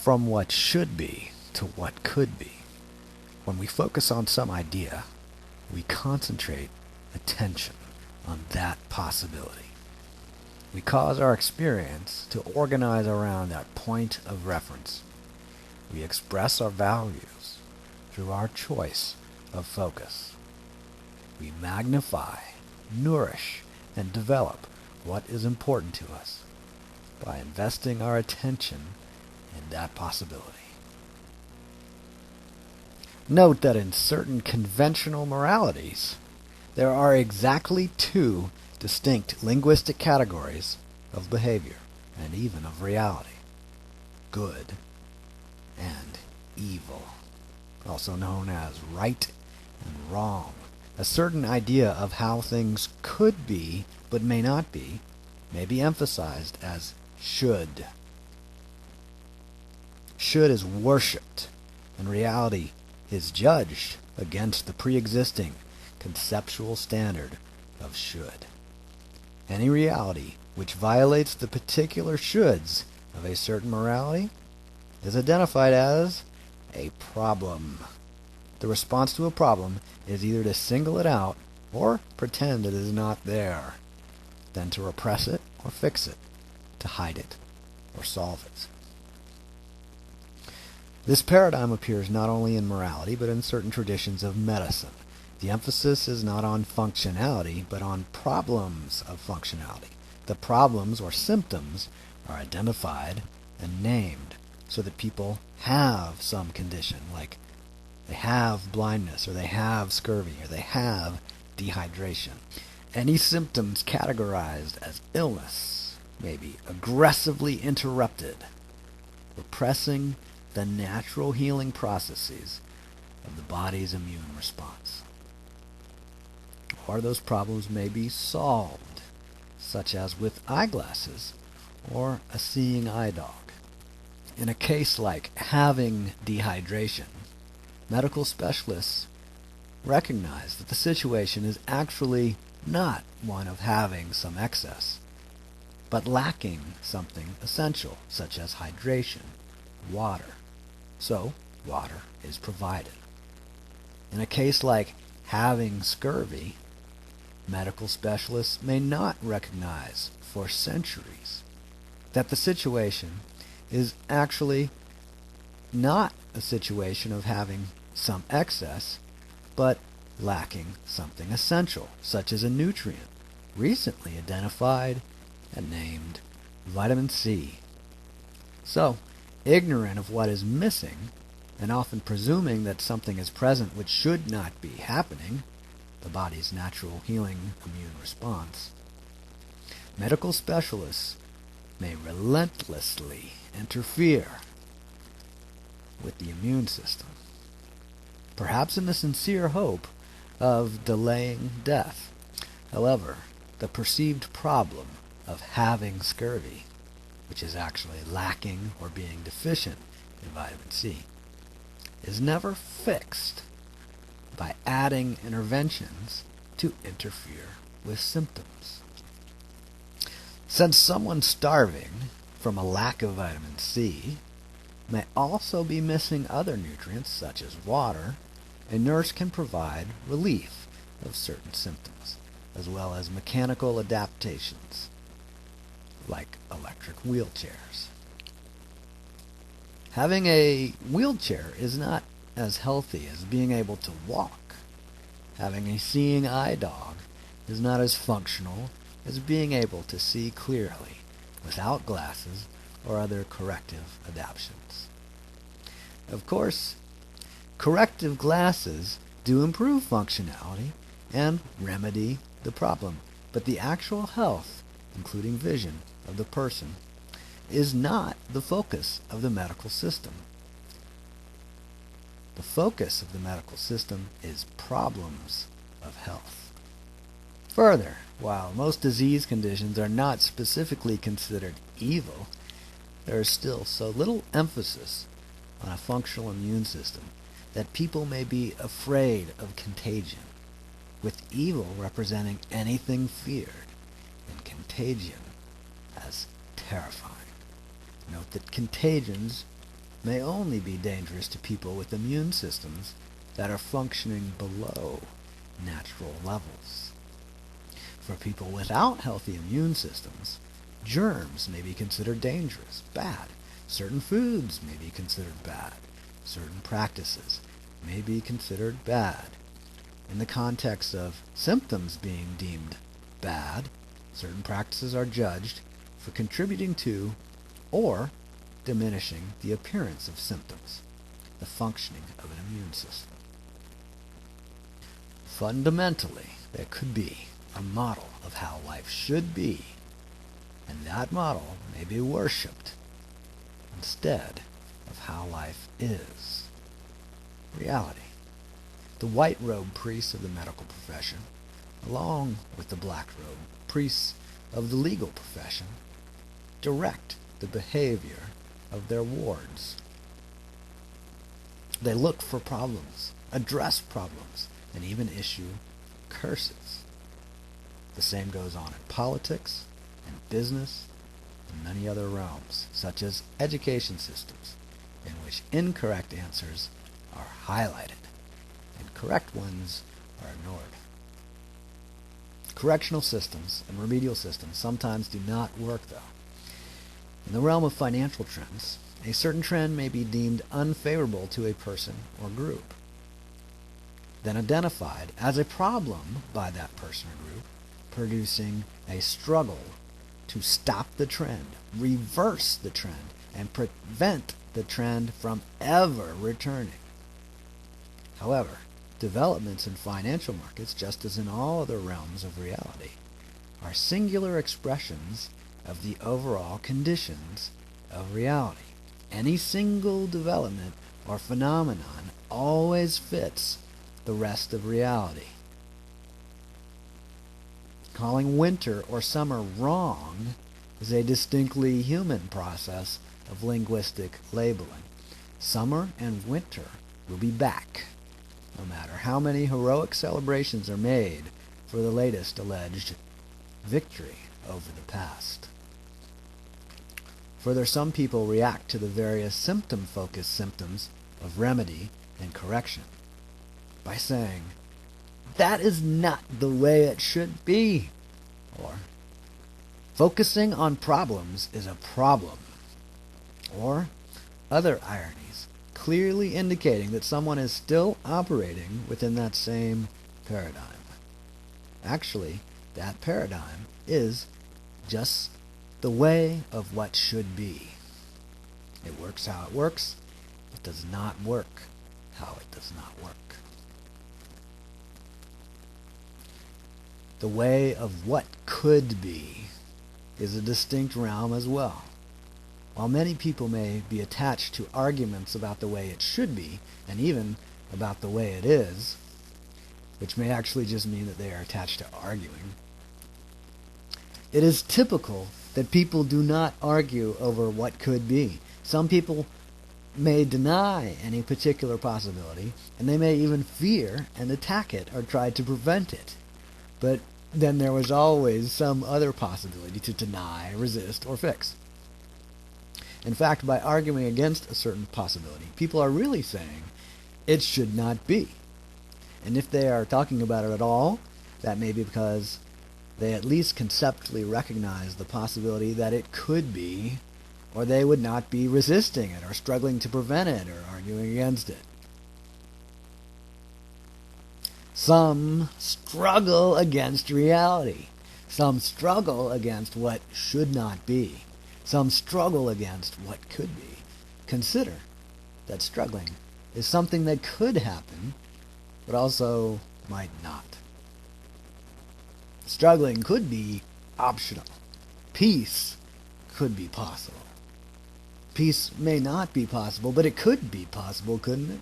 from what should be to what could be. When we focus on some idea, we concentrate attention on that possibility. We cause our experience to organize around that point of reference. We express our values through our choice of focus. We magnify, nourish, and develop what is important to us by investing our attention in that possibility. Note that in certain conventional moralities, there are exactly two distinct linguistic categories of behavior and even of reality: good and evil, also known as right and wrong. A certain idea of how things could be but may not be may be emphasized as should. Should is worshipped, and reality is judged against the pre-existing conceptual standard of should. Any reality which violates the particular shoulds of a certain morality is identified as a problem. The response to a problem is either to single it out or pretend it is not there, then to repress it or fix it, to hide it or solve it. This paradigm appears not only in morality but in certain traditions of medicine. The emphasis is not on functionality but on problems of functionality. The problems or symptoms are identified and named so that people have some condition, like they have blindness, or they have scurvy, or they have dehydration. Any symptoms categorized as illness may be aggressively interrupted, repressing the natural healing processes of the body's immune response. Or those problems may be solved, such as with eyeglasses or a seeing eye dog. In a case like having dehydration, medical specialists recognize that the situation is actually not one of having some excess, but lacking something essential, such as hydration, water. So, water is provided. In a case like having scurvy, medical specialists may not recognize for centuries that the situation is actually not a situation of having some excess, but lacking something essential, such as a nutrient recently identified and named vitamin C. So, ignorant of what is missing, and often presuming that something is present which should not be happening, the body's natural healing immune response, medical specialists may relentlessly interfere with the immune system, perhaps in the sincere hope of delaying death. However, the perceived problem of having scurvy, which is actually lacking or being deficient in vitamin C, is never fixed by adding interventions to interfere with symptoms. Since someone starving from a lack of vitamin C may also be missing other nutrients such as water, a nurse can provide relief of certain symptoms, as well as mechanical adaptations like electric wheelchairs. Having a wheelchair is not as healthy as being able to walk. Having a seeing eye dog is not as functional as being able to see clearly without glasses or other corrective adaptations. Of course, corrective glasses do improve functionality and remedy the problem, but the actual health, including vision, of the person is not the focus of the medical system. The focus of the medical system is problems of health. Further, while most disease conditions are not specifically considered evil, there is still so little emphasis on a functional immune system that people may be afraid of contagion, with evil representing anything feared and contagion as terrifying. Note that contagions may only be dangerous to people with immune systems that are functioning below natural levels. For people without healthy immune systems, germs may be considered dangerous, bad. Certain foods may be considered bad. Certain practices may be considered bad. In the context of symptoms being deemed bad, certain practices are judged for contributing to or diminishing the appearance of symptoms, the functioning of an immune system. Fundamentally, there could be a model of how life should be, and that model may be worshipped instead of how life is. Reality. The white-robed priests of the medical profession, along with the black-robed priests of the legal profession, direct the behavior of their wards. They look for problems, address problems, and even issue curses. The same goes on in politics and business and many other realms, such as education systems, in which incorrect answers are highlighted and correct ones are ignored. Correctional systems and remedial systems sometimes do not work, though. In the realm of financial trends, a certain trend may be deemed unfavorable to a person or group, then identified as a problem by that person or group, producing a struggle to stop the trend, reverse the trend, and prevent the trend from ever returning. However, developments in financial markets, just as in all other realms of reality, are singular expressions of the overall conditions of reality. Any single development or phenomenon always fits the rest of reality. Calling winter or summer wrong is a distinctly human process of linguistic labeling. Summer and winter will be back, no matter how many heroic celebrations are made for the latest alleged victory over the past. Further, some people react to the various symptom-focused symptoms of remedy and correction by saying, "That is not the way it should be," or "Focusing on problems is a problem," or other ironies, clearly indicating that someone is still operating within that same paradigm. Actually, that paradigm is just the way of what should be. It works how it works. It does not work how it does not work. The way of what could be is a distinct realm as well. While many people may be attached to arguments about the way it should be, and even about the way it is, which may actually just mean that they are attached to arguing, it is typical that people do not argue over what could be. Some people may deny any particular possibility, and they may even fear and attack it or try to prevent it. But then there was always some other possibility to deny, resist, or fix. In fact, by arguing against a certain possibility, people are really saying it should not be. And if they are talking about it at all, that may be because they at least conceptually recognize the possibility that it could be, or they would not be resisting it or struggling to prevent it or arguing against it. Some struggle against reality. Some struggle against what should not be. Some struggle against what could be. Consider that struggling is something that could happen, but also might not. Struggling could be optional. Peace could be possible. Peace may not be possible, but it could be possible, couldn't it?